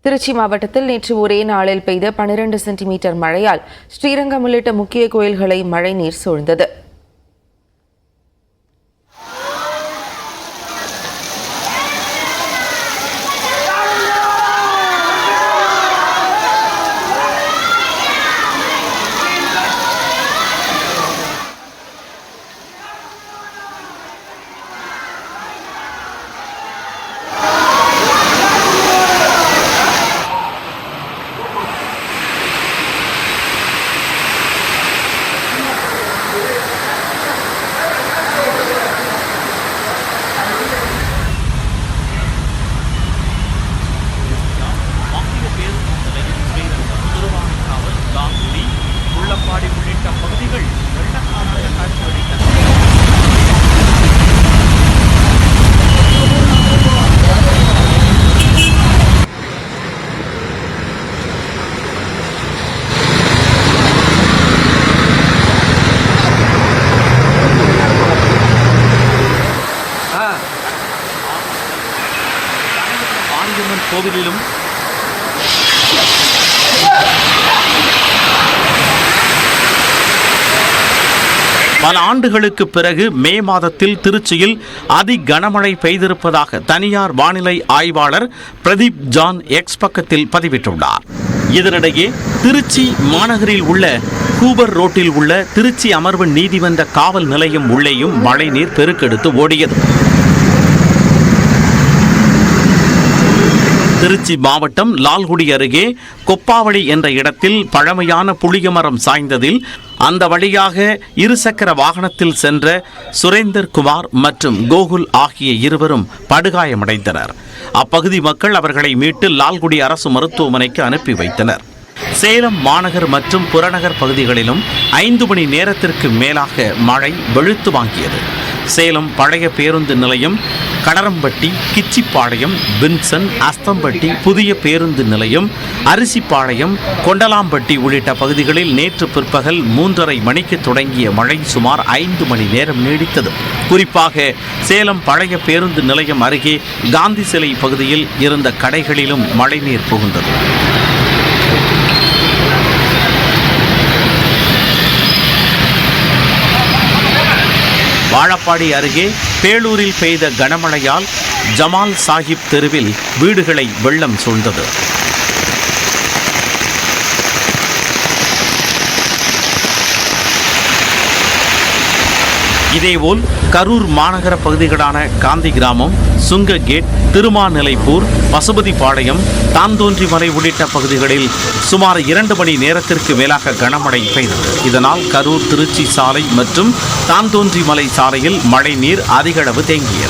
திருச்சி மாவட்டத்தில் நேற்று ஒரே நாளில் பெய்த 12 சென்டிமீட்டர் மழையால் ஸ்ரீரங்கம் உள்ளிட்ட முக்கிய கோயில்களை மழைநீர் சூழ்ந்தது. உள்ளிட்ட பகுதிகள் வெள்ளக்காடாக காட்சியளித்தன. மாரியம்மன் கோவிலிலும் பல ஆண்டுகளுக்கு பிறகு மே மாதத்தில் திருச்சியில் அதி கனமழை பெய்திருப்பதாக தனியார் வானிலை ஆய்வாளர் பிரதீப் ஜான் எக்ஸ் பக்கத்தில் பதிவிட்டுள்ளார். இதனிடையே திருச்சி மாநகரில் உள்ள கூபர் ரோட்டில் உள்ள திருச்சி அமர்வு நீதிமன்ற காவல் நிலையம் உள்ளேயும் மழைநீர் பெருக்கெடுத்து ஓடியது. திருச்சி மாவட்டம் லால்குடி அருகே கொப்பாவடி என்ற இடத்தில் பழமையான புளியமரம் சாய்ந்ததில் அந்த வழியாக இருசக்கர வாகனத்தில் சென்ற சுரேந்தர் குமார் மற்றும் கோகுல் ஆகிய இருவரும் படுகாயமடைந்தனர். அப்பகுதி மக்கள் அவர்களை மீட்டு லால்குடி அரசு மருத்துவமனைக்கு அனுப்பி வைத்தனர். சேலம் மாநகர் மற்றும் புறநகர் பகுதிகளிலும் 5 மணி நேரத்திற்கு மேலாக மழை வெளுத்து வாங்கியது. சேலம் பழைய பேருந்து நிலையம், கடரம்பட்டி, கிச்சிப்பாளையம், வின்சன், அஸ்தம்பட்டி, புதிய பேருந்து நிலையம், அரிசிப்பாளையம், கொண்டலாம்பட்டி உள்ளிட்ட பகுதிகளில் நேற்று பிற்பகல் 3:30 மணிக்கு தொடங்கிய மழை சுமார் 5 மணி நேரம் நீடித்தது. குறிப்பாக சேலம் பழைய பேருந்து நிலையம் அருகே காந்தி சிலை பகுதியில் இருந்த கடைகளிலும் மழைநீர் புகுந்தது. வாழப்பாடி அருகே பேளூரில் பெய்த கனமழையால் ஜமால் சாஹிப் தெருவில் வீடுகளை வெள்ளம் சூழ்ந்தது. இதேபோல் கரூர் மாநகர பகுதிகளான காந்தி கிராமம், சுங்க கேட், திருமாநிலைப்பூர், பசுபதிபாளையம், தாந்தோன்றிமலை உள்ளிட்ட பகுதிகளில் சுமார் 2 மணி நேரத்திற்கு மேலாக கனமழை பெய்தது. இதனால் கரூர் திருச்சி சாலை மற்றும் தாந்தோன்றிமலை சாலையில் மழை நீர் அதிகளவு தேங்கியது.